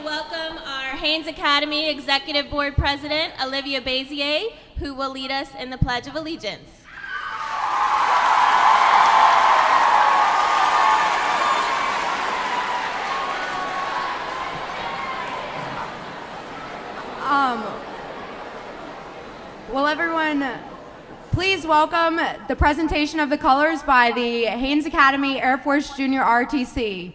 welcome our Haynes Academy Executive Board President, Olivia Bezier, who will lead us in the Pledge of Allegiance. Will everyone please welcome the presentation of the colors by the Haynes Academy Air Force Junior ROTC.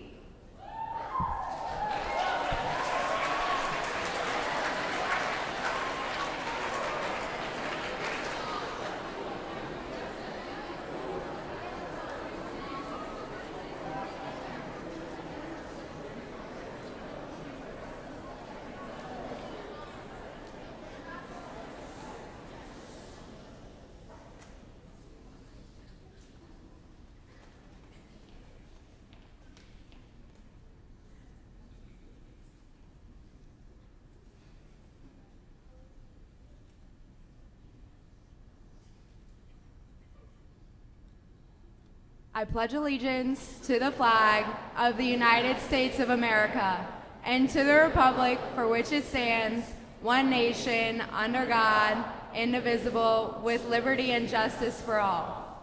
I pledge allegiance to the flag of the United States of America and to the republic for which it stands, one nation, under God, indivisible, with liberty and justice for all.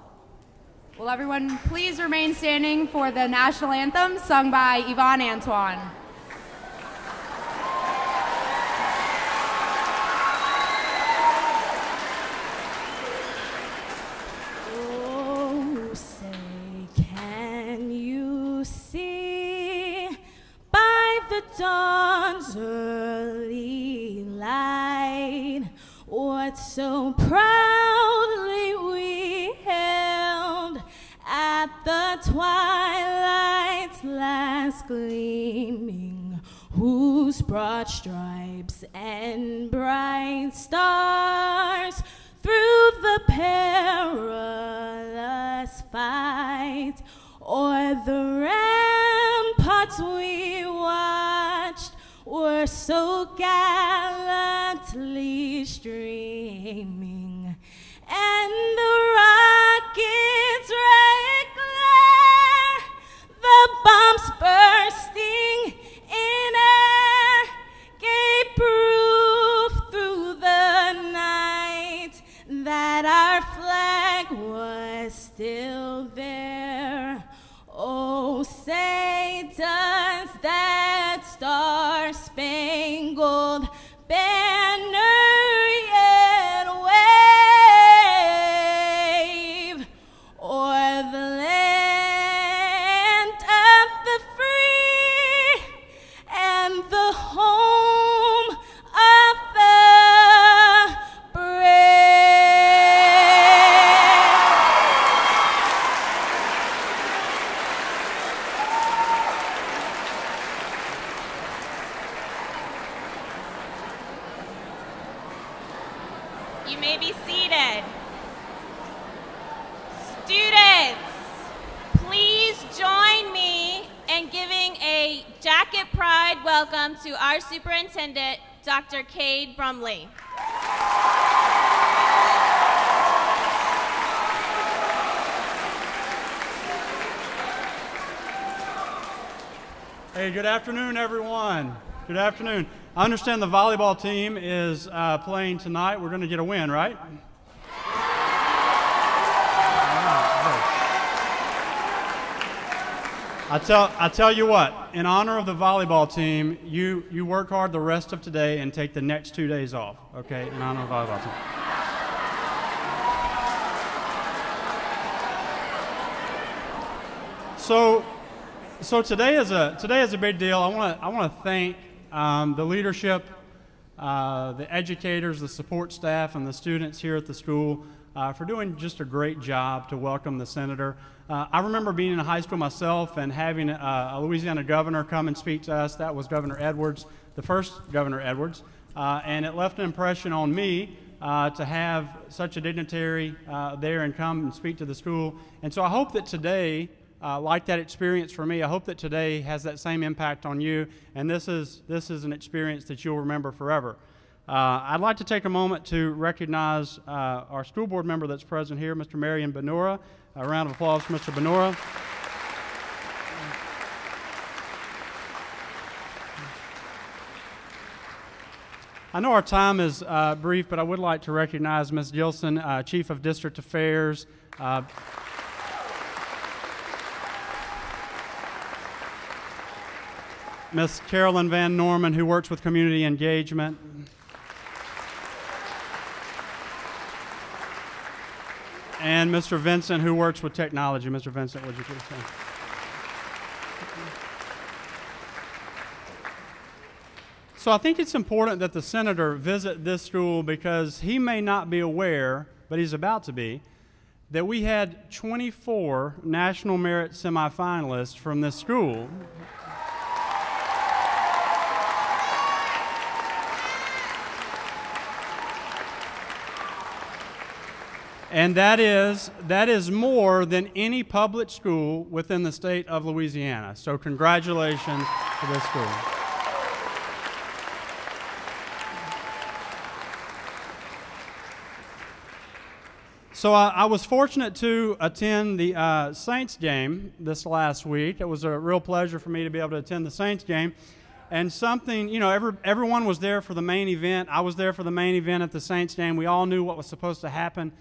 Will everyone please remain standing for the national anthem sung by Yvonne Antoine. Dawn's early light, what so proudly we held at the twilight's last gleaming, whose broad stripes and bright stars through the perilous fight o'er the ramparts we watched were so gallantly streaming, and the rocket's red glare, the bombs bursting in air, gave proof through the night that our flag was still there. Oh, say does that star-spangled banner yet wave o'er the land of the free and the home of the You may be seated. Students, please join me in giving a jacket pride welcome to our superintendent, Dr. Cade Brumley. Hey, good afternoon, everyone. Good afternoon. I understand the volleyball team is playing tonight. We're going to get a win, right? I tell you what, in honor of the volleyball team, you work hard the rest of today and take the next 2 days off, okay, in honor of the volleyball team. So today is a big deal. I want to thank the leadership, the educators, the support staff, and the students here at the school for doing just a great job to welcome the senator. I remember being in high school myself and having a Louisiana governor come and speak to us. That was Governor Edwards, the first Governor Edwards, and it left an impression on me to have such a dignitary there and come and speak to the school. And so I hope that today, like that experience for me, I hope that today has that same impact on you, and this is an experience that you'll remember forever. I'd like to take a moment to recognize our school board member that's present here, Mr. Marion Benora. A round of applause for Mr. Benora. I know our time is brief, but I would like to recognize Ms. Gilson, Chief of District Affairs. Ms. Carolyn Van Norman, who works with community engagement. And Mr. Vincent, who works with technology. Mr. Vincent, would you please say? So I think it's important that the senator visit this school because he may not be aware, but he's about to be, that we had 24 National Merit semifinalists from this school. And that is more than any public school within the state of Louisiana. So congratulations to this school. So I was fortunate to attend the Saints game this last week. It was a real pleasure for me to be able to attend the Saints game. And something, you know, everyone was there for the main event. I was there for the main event at the Saints game. We all knew what was supposed to happen.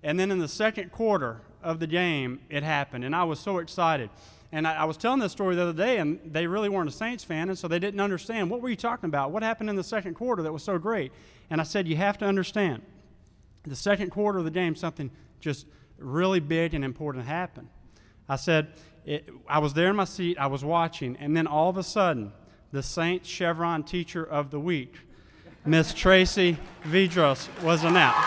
And then in the second quarter of the game, it happened. And I was so excited. And I was telling this story the other day, and they really weren't a Saints fan, and so they didn't understand. What were you talking about? What happened in the second quarter that was so great? And I said, you have to understand. The second quarter of the game, something just really big and important happened. I said, I was there in my seat, I was watching, and then all of a sudden, the Saints Chevron Teacher of the Week, Miss Tracy Vidros, was announced.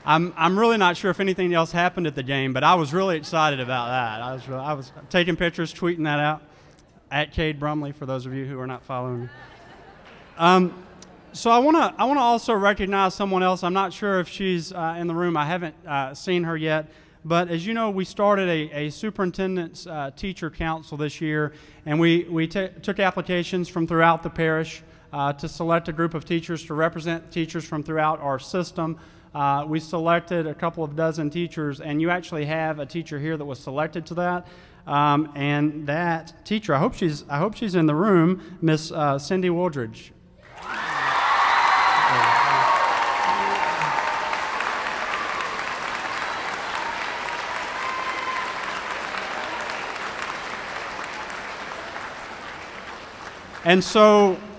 I'm really not sure if anything else happened at the game, but I was really excited about that. I was taking pictures, tweeting that out at Cade Brumley for those of you who are not following me. So I want to also recognize someone else. I'm not sure if she's in the room. I haven't seen her yet. But as you know, we started a superintendent's teacher council this year, and we took applications from throughout the parish to select a group of teachers to represent teachers from throughout our system. We selected a couple of dozen teachers, and you actually have a teacher here that was selected to that. And that teacher, I hope she's in the room, Miss Cindy Wooldridge.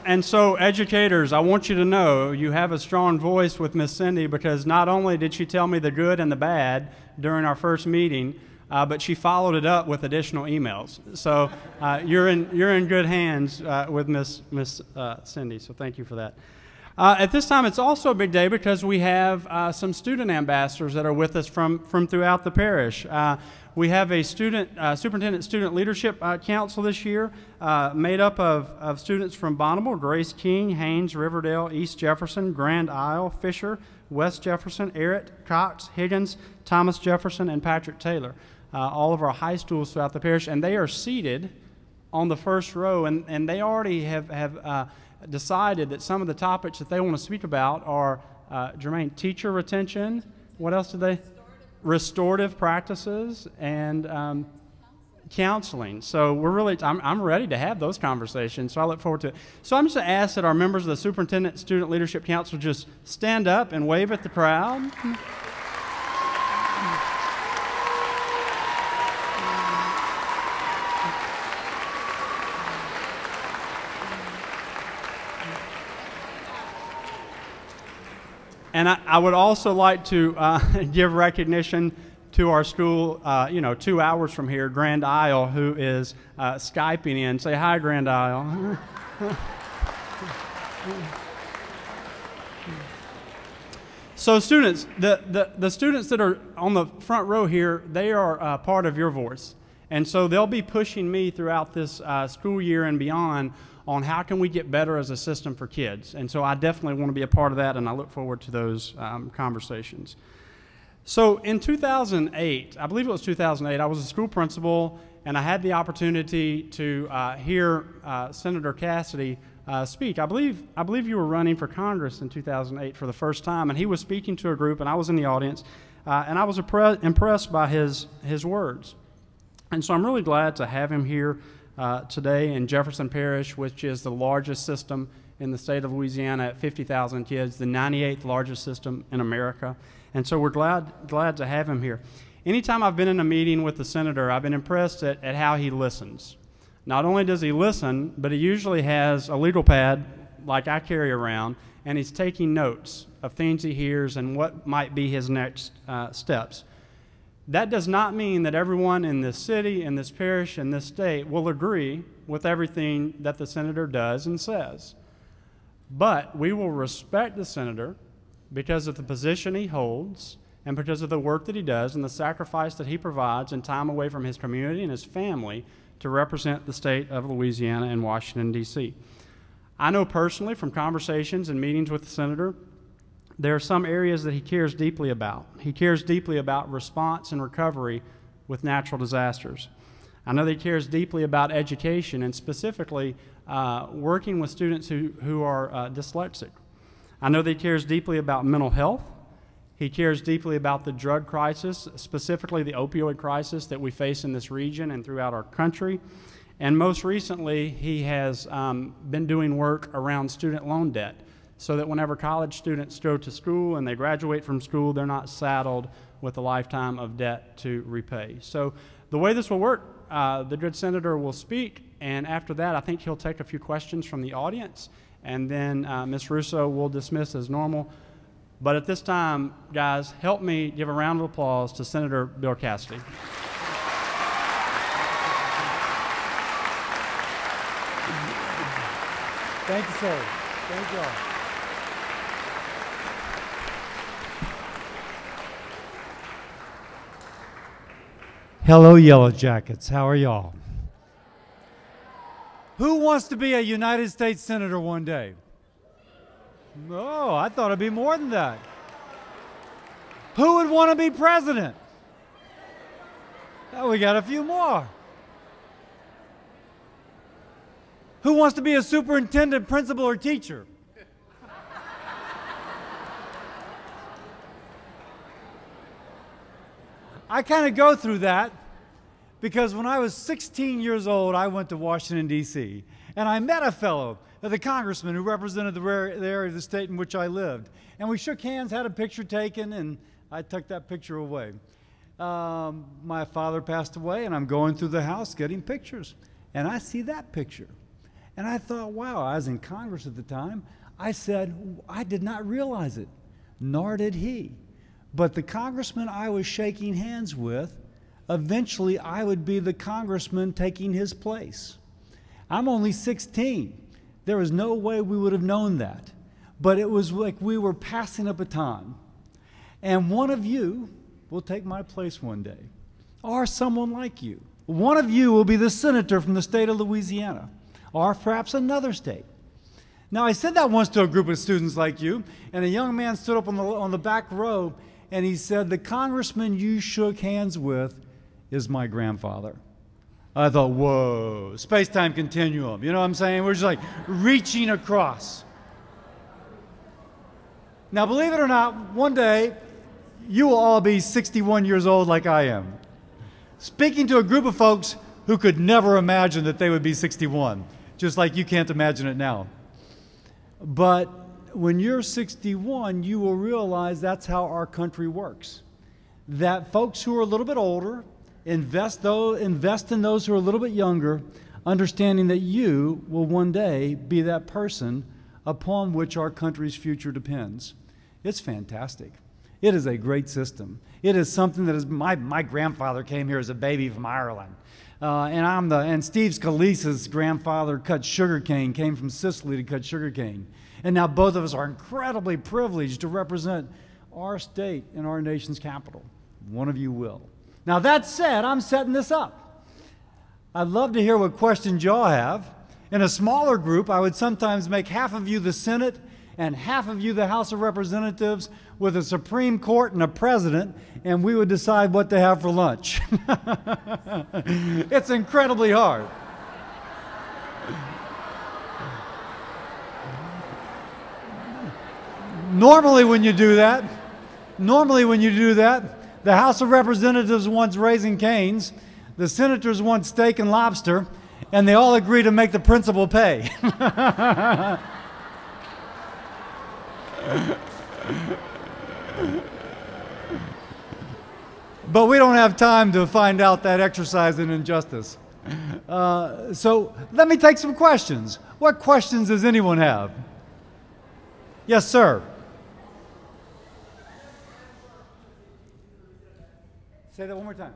And so, educators, I want you to know you have a strong voice with Miss Cindy, because not only did she tell me the good and the bad during our first meeting, but she followed it up with additional emails. So you're in good hands with Miss Cindy. So thank you for that. At this time, it's also a big day because we have some student ambassadors that are with us from throughout the parish. We have a Superintendent Student Leadership Council this year made up of students from Bonneville, Grace King, Haynes, Riverdale, East Jefferson, Grand Isle, Fisher, West Jefferson, Errett, Cox, Higgins, Thomas Jefferson, and Patrick Taylor. All of our high schools throughout the parish, and they are seated on the first row, and they already have decided that some of the topics that they want to speak about are, Jermaine, teacher retention. What else did they? Restorative practices and counseling. So I'm ready to have those conversations, so I look forward to it. So I'm just going to ask that our members of the Superintendent Student Leadership Council just stand up and wave at the crowd. And I would also like to give recognition to our school, 2 hours from here, Grand Isle, who is Skyping in. Say hi, Grand Isle. So students, the students that are on the front row here, they are part of your voice. And so they'll be pushing me throughout this school year and beyond on how can we get better as a system for kids. And so I definitely want to be a part of that, and I look forward to those conversations. So in 2008, I believe it was 2008, I was a school principal, and I had the opportunity to hear Senator Cassidy speak. I believe you were running for Congress in 2008 for the first time, and he was speaking to a group, and I was in the audience, and I was impressed by his words. And so I'm really glad to have him here today in Jefferson Parish, which is the largest system in the state of Louisiana at 50,000 kids, the 98th largest system in America. And so we're glad to have him here. Anytime I've been in a meeting with the senator, I've been impressed at how he listens. Not only does he listen, but he usually has a legal pad like I carry around, and he's taking notes of things he hears and what might be his next steps. That does not mean that everyone in this city, in this parish, in this state will agree with everything that the senator does and says. But we will respect the senator because of the position he holds and because of the work that he does and the sacrifice that he provides and time away from his community and his family to represent the state of Louisiana and Washington, D.C. I know personally from conversations and meetings with the senator, there are some areas that he cares deeply about. He cares deeply about response and recovery with natural disasters. I know that he cares deeply about education and specifically working with students who are dyslexic. I know that he cares deeply about mental health. He cares deeply about the drug crisis, specifically the opioid crisis that we face in this region and throughout our country. And most recently, he has been doing work around student loan debt so that whenever college students go to school and they graduate from school, they're not saddled with a lifetime of debt to repay. So the way this will work, the good senator will speak, and after that, I think he'll take a few questions from the audience, and then Ms. Russo will dismiss as normal. But at this time, guys, help me give a round of applause to Senator Bill Cassidy. Thank you, sir. Thank you all. Hello, Yellow Jackets. How are y'all? Who wants to be a United States Senator one day? No, I thought it'd be more than that. Who would want to be president? Oh, we got a few more. Who wants to be a superintendent, principal, or teacher? I kind of go through that because when I was 16 years old, I went to Washington, D.C., and I met a fellow, the congressman who represented the area of the state in which I lived. And we shook hands, had a picture taken, and I took that picture away. My father passed away, and I'm going through the house getting pictures. And I see that picture. And I thought, wow, I was in Congress at the time. I said, I did not realize it, nor did he. But the congressman I was shaking hands with, eventually I would be the congressman taking his place. I'm only 16. There was no way we would have known that. But it was like we were passing a baton. And one of you will take my place one day, or someone like you. One of you will be the senator from the state of Louisiana, or perhaps another state. Now, I said that once to a group of students like you, and a young man stood up on the back row, and he said, the congressman you shook hands with is my grandfather. I thought, whoa, space-time continuum. You know what I'm saying? We're just like reaching across. Now, believe it or not, one day, you will all be 61 years old like I am. Speaking to a group of folks who could never imagine that they would be 61, just like you can't imagine it now. But when you're 61, you will realize that's how our country works. That folks who are a little bit older invest in those who are a little bit younger, understanding that you will one day be that person upon which our country's future depends. It's fantastic. It is a great system. It is something that is, my grandfather came here as a baby from Ireland. And Steve Scalise's grandfather cut sugarcane, came from Sicily to cut sugarcane. And now both of us are incredibly privileged to represent our state in our nation's capital. One of you will. Now that said, I'm setting this up. I'd love to hear what questions y'all have. In a smaller group, I would sometimes make half of you the Senate and half of you, the House of Representatives, with a Supreme Court and a president, and we would decide what to have for lunch. It's incredibly hard. Normally when you do that, the House of Representatives wants Raising Cane's, the senators want steak and lobster, and they all agree to make the principal pay. But we don't have time to find out that exercise in injustice. So let me take some questions. What questions does anyone have? Yes, sir. Say that one more time.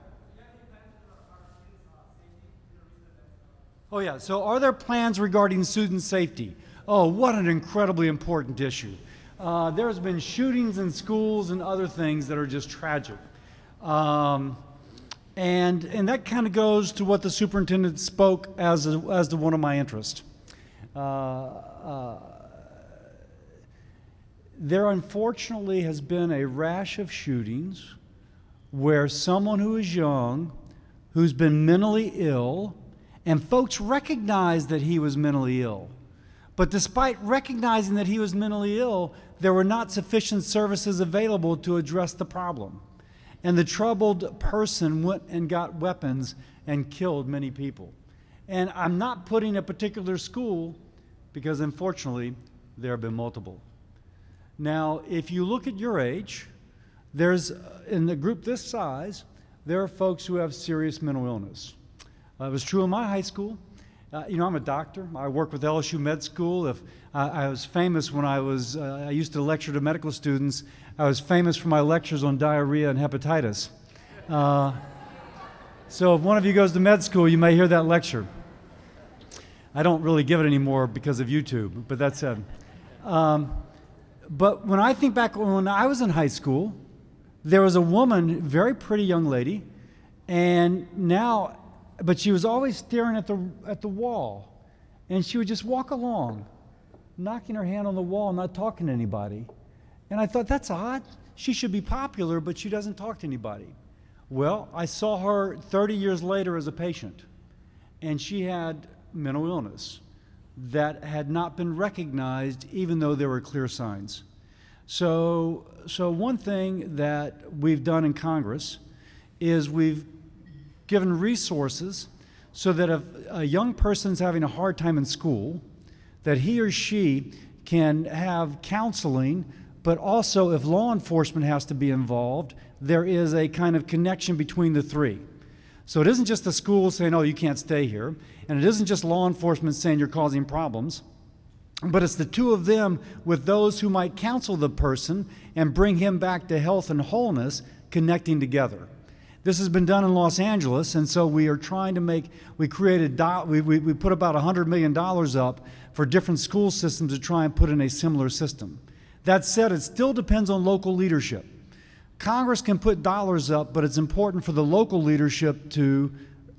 Oh, yeah. So are there plans regarding student safety? Oh, what an incredibly important issue. There's been shootings in schools and other things that are just tragic. And that kind of goes to what the superintendent spoke as to one of my interests. There unfortunately has been a rash of shootings where someone who is young, who's been mentally ill, and folks recognized that he was mentally ill. But despite recognizing that he was mentally ill, there were not sufficient services available to address the problem. And the troubled person went and got weapons and killed many people. And I'm not putting a particular school because unfortunately there have been multiple. Now, if you look at your age, there's, in the group this size, there are folks who have serious mental illness. It was true in my high school. You know, I'm a doctor. I work with LSU Med School. I was famous when I used to lecture to medical students. I was famous for my lectures on diarrhea and hepatitis. So if one of you goes to med school, you may hear that lecture. I don't really give it anymore because of YouTube, but that said. But when I think back when I was in high school, there was a woman, very pretty young lady, but she was always staring at the wall, and she would just walk along, knocking her hand on the wall, not talking to anybody. And I thought, that's odd. She should be popular, but she doesn't talk to anybody. Well, I saw her 30 years later as a patient, and she had mental illness that had not been recognized, even though there were clear signs. So one thing that we've done in Congress is we've given resources so that if a young person's having a hard time in school, that he or she can have counseling, but also if law enforcement has to be involved, there is a kind of connection between the three. So it isn't just the school saying, oh, you can't stay here, and it isn't just law enforcement saying you're causing problems, but it's the two of them with those who might counsel the person and bring him back to health and wholeness, connecting together. This has been done in Los Angeles, and so we are trying to we put about $100 million up for different school systems to try and put in a similar system. That said, it still depends on local leadership. Congress can put dollars up, but it's important for the local leadership to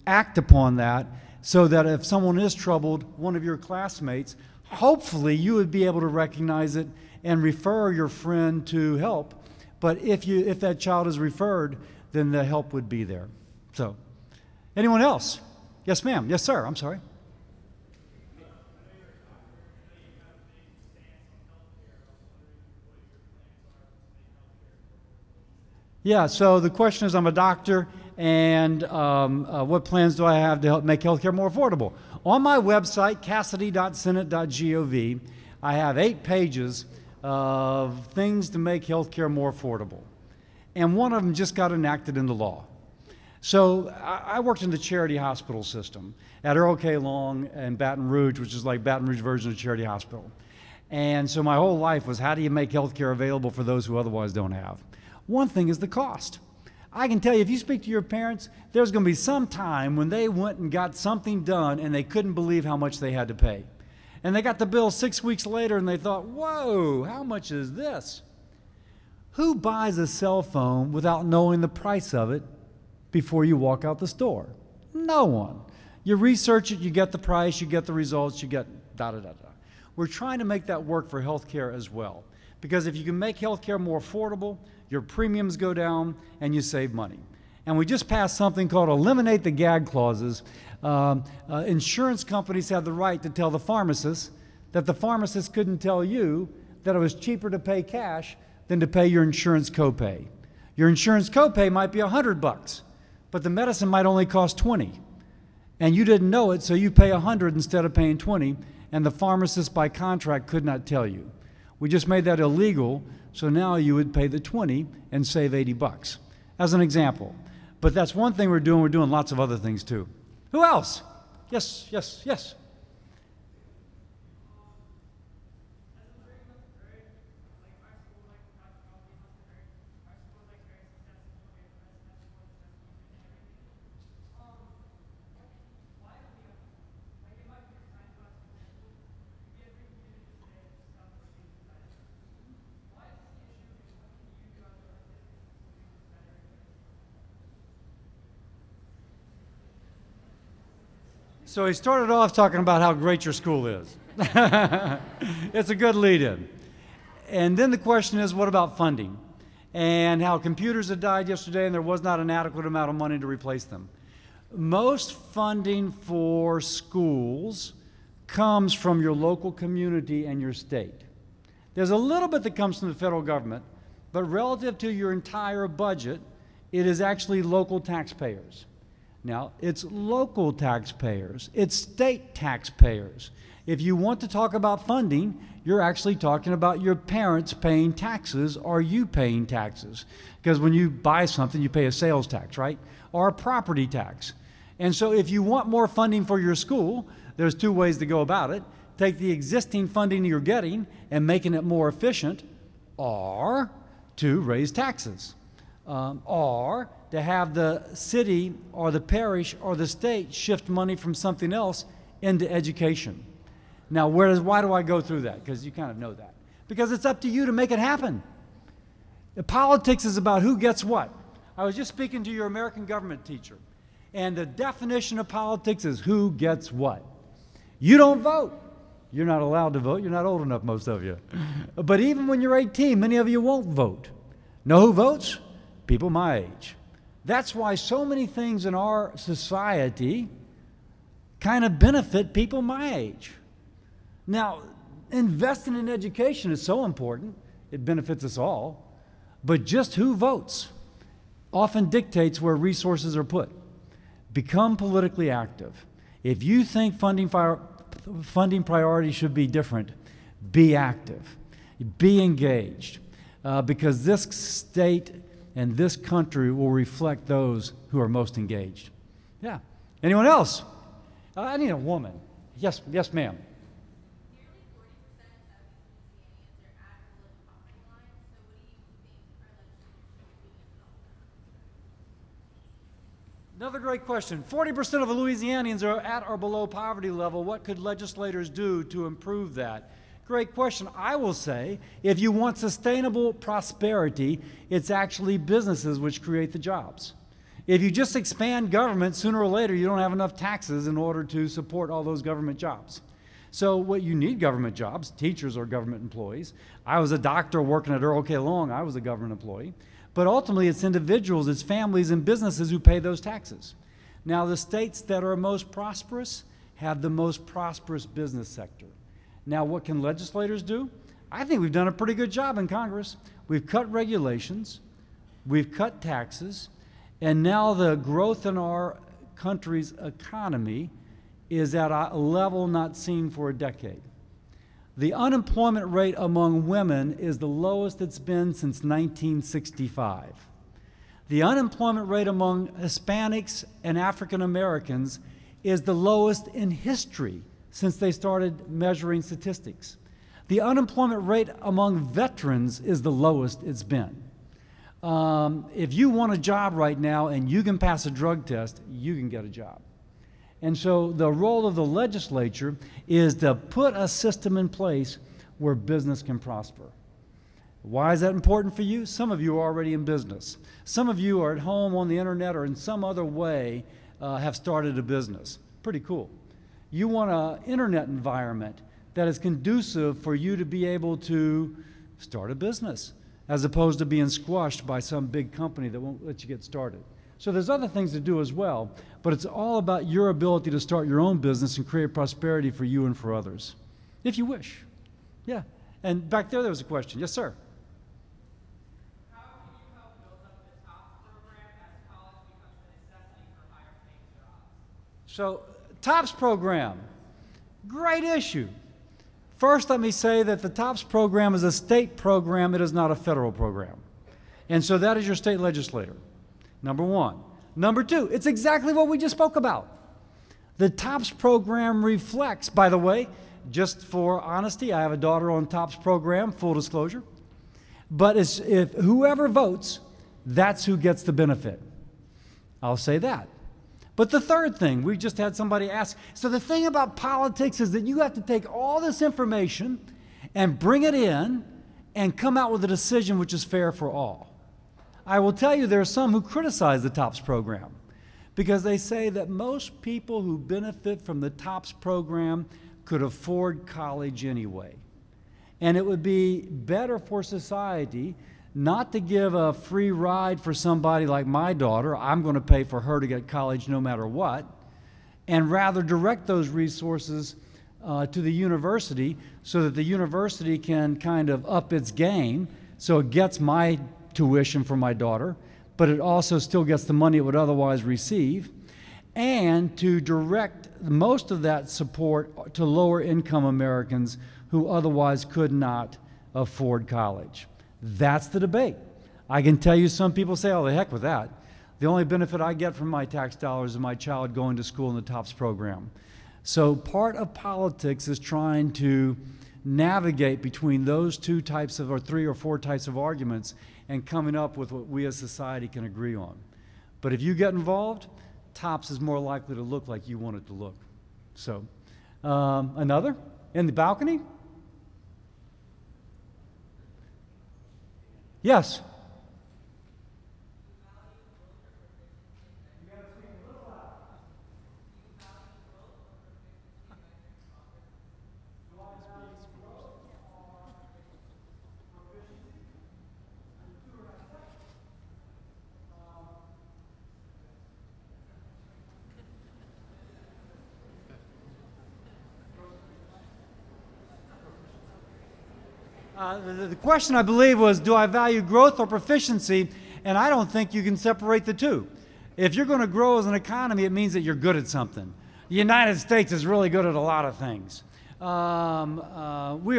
act upon that so that if someone is troubled, one of your classmates, hopefully you would be able to recognize it and refer your friend to help. But if that child is referred, then the help would be there. So, anyone else? Yes, ma'am. Yes, sir. I'm sorry. Yeah, so the question is, I'm a doctor, and what plans do I have to help make healthcare more affordable? On my website, cassidy.senate.gov, I have 8 pages of things to make healthcare more affordable. And one of them just got enacted into law. So I worked in the charity hospital system at Earl K. Long and Baton Rouge, which is like Baton Rouge version of Charity Hospital. And so my whole life was, how do you make healthcare available for those who otherwise don't have? One thing is the cost. I can tell you, if you speak to your parents, there's going to be some time when they went and got something done and they couldn't believe how much they had to pay. And they got the bill 6 weeks later and they thought, whoa, how much is this? Who buys a cell phone without knowing the price of it before you walk out the store? No one. You research it, you get the price, you get the results, you get da-da-da-da. We're trying to make that work for healthcare as well. Because if you can make healthcare more affordable, your premiums go down and you save money. And we just passed something called Eliminate the Gag Clauses. Insurance companies have the right to tell the pharmacist that the pharmacist couldn't tell you that it was cheaper to pay cash than to pay your insurance copay. Your insurance copay might be $100, but the medicine might only cost $20. And you didn't know it, so you pay $100 instead of paying $20, and the pharmacist by contract could not tell you. We just made that illegal, so now you would pay the $20 and save $80, as an example. But that's one thing we're doing lots of other things too. Who else? Yes, yes, yes. So he started off talking about how great your school is. It's a good lead-in. And then the question is, what about funding? And how computers had died yesterday and there was not an adequate amount of money to replace them. Most funding for schools comes from your local community and your state. There's a little bit that comes from the federal government, but relative to your entire budget, it is actually local taxpayers. Now, it's local taxpayers, it's state taxpayers. If you want to talk about funding, you're actually talking about your parents paying taxes or you paying taxes. Because when you buy something, you pay a sales tax, right? Or a property tax. And so if you want more funding for your school, there's two ways to go about it. Take the existing funding you're getting and making it more efficient, or to raise taxes, or to have the city or the parish or the state shift money from something else into education. Now, why do I go through that? Because you kind of know that. Because it's up to you to make it happen. The politics is about who gets what. I was just speaking to your American government teacher, and the definition of politics is who gets what. You don't vote. You're not allowed to vote. You're not old enough, most of you. But even when you're 18, many of you won't vote. Know who votes? People my age. That's why so many things in our society kind of benefit people my age. Now, investing in education is so important. It benefits us all. But just who votes often dictates where resources are put. Become politically active. If you think funding priorities should be different, be active. Be engaged. Because this state and this country will reflect those who are most engaged. Yeah. Anyone else? I need a woman. Yes, yes, ma'am. Another great question. 40% of Louisianians are at or below poverty level. What could legislators do to improve that? Great question. I will say, if you want sustainable prosperity, it's actually businesses which create the jobs. If you just expand government, sooner or later you don't have enough taxes in order to support all those government jobs. So what you need government jobs, teachers are government employees. I was a doctor working at Earl K. Long, I was a government employee. But ultimately it's individuals, it's families and businesses who pay those taxes. Now the states that are most prosperous have the most prosperous business sector. Now what can legislators do? I think we've done a pretty good job in Congress. We've cut regulations, we've cut taxes, and now the growth in our country's economy is at a level not seen for a decade. The unemployment rate among women is the lowest it's been since 1965. The unemployment rate among Hispanics and African Americans is the lowest in history since they started measuring statistics. The unemployment rate among veterans is the lowest it's been. If you want a job right now and you can pass a drug test, you can get a job. And so the role of the legislature is to put a system in place where business can prosper. Why is that important for you? Some of you are already in business. Some of you are at home on the internet or in some other way have started a business. Pretty cool. You want an internet environment that is conducive for you to be able to start a business, as opposed to being squashed by some big company that won't let you get started. So there's other things to do as well, but it's all about your ability to start your own business and create prosperity for you and for others, if you wish. Yeah. And back there was a question. Yes, sir. How can you help build up the TOPS program as college becomes a necessity for higher paying jobs? So, TOPS program, great issue. First, let me say that the TOPS program is a state program. It is not a federal program. And so that is your state legislator, number one. Number two, it's exactly what we just spoke about. The TOPS program reflects, by the way, just for honesty, I have a daughter on TOPS program, full disclosure. But if whoever votes, that's who gets the benefit. I'll say that. But the third thing, we just had somebody ask, so the thing about politics is that you have to take all this information and bring it in and come out with a decision which is fair for all. I will tell you there are some who criticize the TOPS program because they say that most people who benefit from the TOPS program could afford college anyway. And it would be better for society not to give a free ride for somebody like my daughter. I'm going to pay for her to get college no matter what, and rather direct those resources to the university so that the university can kind of up its game so it gets my tuition for my daughter, but it also still gets the money it would otherwise receive, and to direct most of that support to lower income Americans who otherwise could not afford college. That's the debate. I can tell you some people say, oh, the heck with that. The only benefit I get from my tax dollars is my child going to school in the TOPS program. So part of politics is trying to navigate between those two types of, or three or four types of arguments and coming up with what we as society can agree on. But if you get involved, TOPS is more likely to look like you want it to look. So, another? In the balcony? Yes? The question, I believe, was, do I value growth or proficiency? And I don't think you can separate the two. If you're going to grow as an economy, it means that you're good at something. The United States is really good at a lot of things. We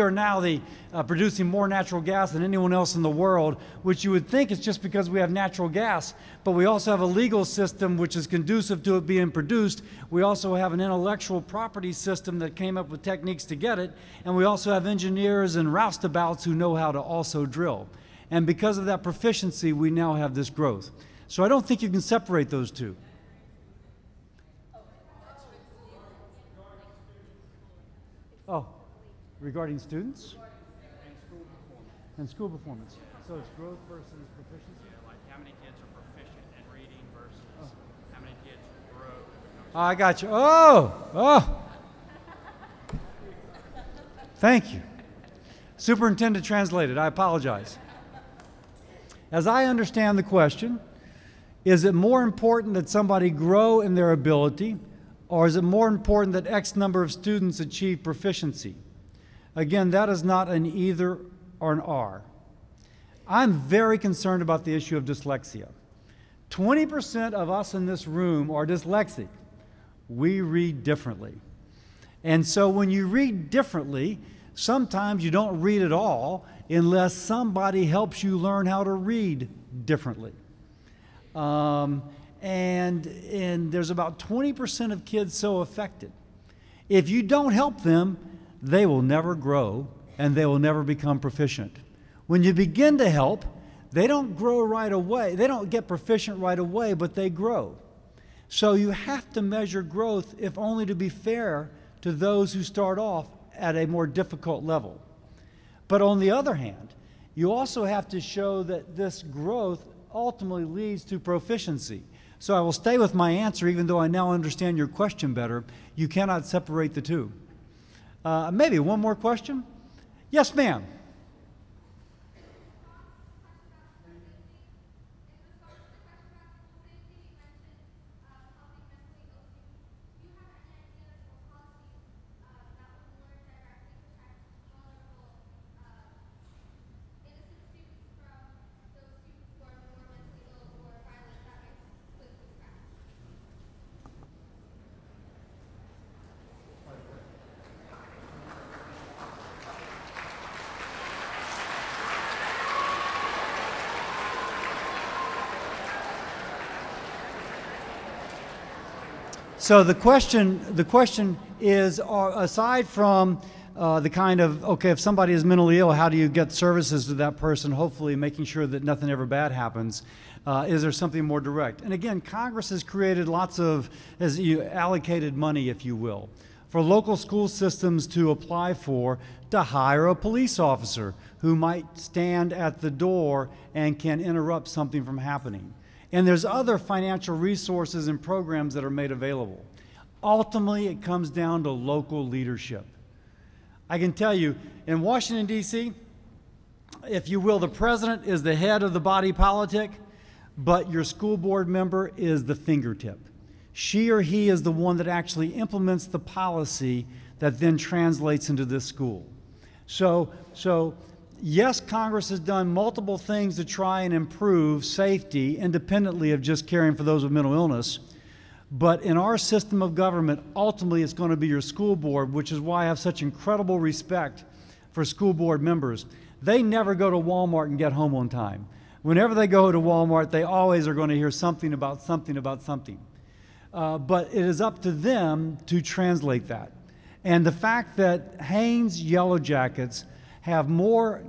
are now producing more natural gas than anyone else in the world, which you would think is just because we have natural gas, but we also have a legal system which is conducive to it being produced. We also have an intellectual property system that came up with techniques to get it, and we also have engineers and roustabouts who know how to also drill. And because of that proficiency, we now have this growth. So I don't think you can separate those two. Oh, regarding students? And school performance. So it's growth versus proficiency? Yeah, like how many kids are proficient in reading versus how many kids grow. I got you. Oh. Thank you. Superintendent translated. I apologize. As I understand the question, is it more important that somebody grow in their ability, or is it more important that X number of students achieve proficiency? Again, that is not an either or an or. I'm very concerned about the issue of dyslexia. 20% of us in this room are dyslexic. We read differently. And so when you read differently, sometimes you don't read at all unless somebody helps you learn how to read differently. And there's about 20% of kids so affected. If you don't help them, they will never grow and they will never become proficient. When you begin to help, they don't grow right away. They don't get proficient right away, but they grow. So you have to measure growth, if only to be fair to those who start off at a more difficult level. But on the other hand, you also have to show that this growth ultimately leads to proficiency. So I will stay with my answer, even though I now understand your question better. You cannot separate the two. Maybe one more question? Yes, ma'am. So the question is, aside from the kind of, okay, if somebody is mentally ill, how do you get services to that person, hopefully making sure that nothing ever bad happens? Is there something more direct? And again, Congress has created lots of, allocated money, if you will, for local school systems to apply for, to hire a police officer who might stand at the door and can interrupt something from happening. And there's other financial resources and programs that are made available. Ultimately, it comes down to local leadership. I can tell you, in Washington, D.C., if you will, the president is the head of the body politic, but your school board member is the fingertip. She or he is the one that actually implements the policy that then translates into this school. So yes, Congress has done multiple things to try and improve safety independently of just caring for those with mental illness. But in our system of government, ultimately it's going to be your school board, which is why I have such incredible respect for school board members. They never go to Walmart and get home on time. Whenever they go to Walmart, they always are going to hear something about something about something. But it is up to them to translate that. And the fact that Haynes Yellow Jackets have more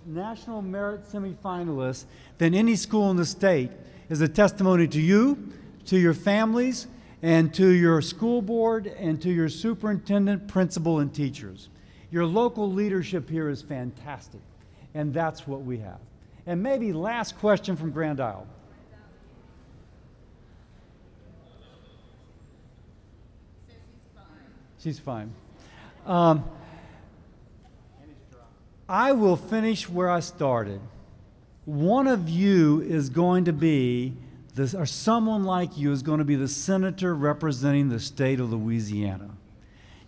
National Merit semifinalists than any school in the state is a testimony to you, to your families, and to your school board, and to your superintendent, principal, and teachers. Your local leadership here is fantastic, and that's what we have. And maybe last question from Grand Isle. She's fine. I will finish where I started. One of you is going to be, or someone like you is going to be the senator representing the state of Louisiana.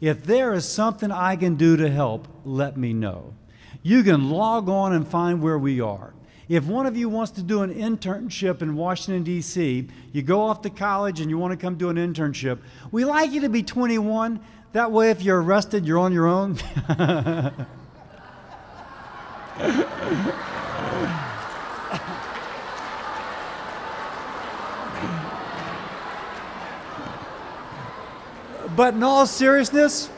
If there is something I can do to help, let me know. You can log on and find where we are. If one of you wants to do an internship in Washington, D.C., you go off to college and you want to come do an internship, we like you to be 21. That way, if you're arrested, you're on your own. But in all seriousness,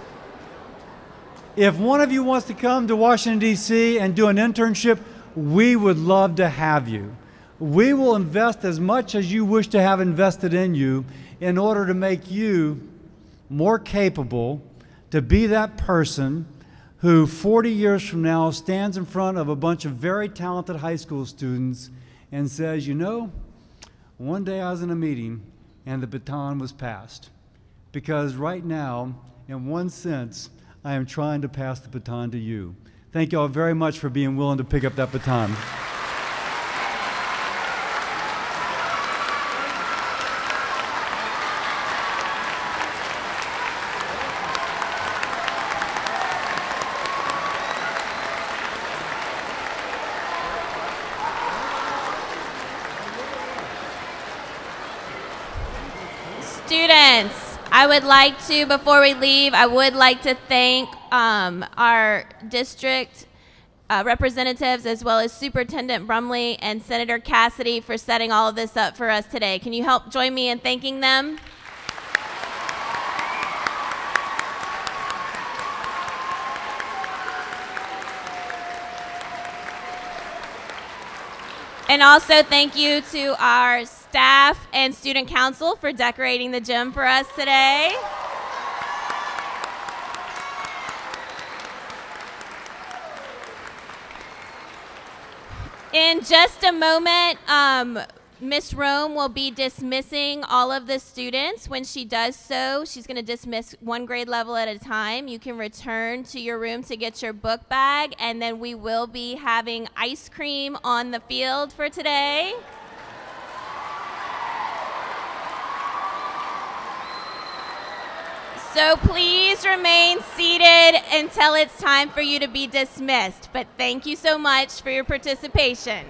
if one of you wants to come to Washington, D.C. and do an internship, we would love to have you. We will invest as much as you wish to have invested in you in order to make you more capable to be that person who 40 years from now stands in front of a bunch of very talented high school students and says, you know, one day I was in a meeting and the baton was passed. Because right now, in one sense, I am trying to pass the baton to you. Thank you all very much for being willing to pick up that baton. Students, I would like to, before we leave, I would like to thank our district representatives as well as Superintendent Brumley and Senator Cassidy for setting all of this up for us today. Can you help join me in thanking them? And also thank you to our staff and student council for decorating the gym for us today. In just a moment, Miss Rome will be dismissing all of the students. When she does so, she's going to dismiss one grade level at a time. You can return to your room to get your book bag, and then we will be having ice cream on the field for today. So please remain seated until it's time for you to be dismissed. But thank you so much for your participation.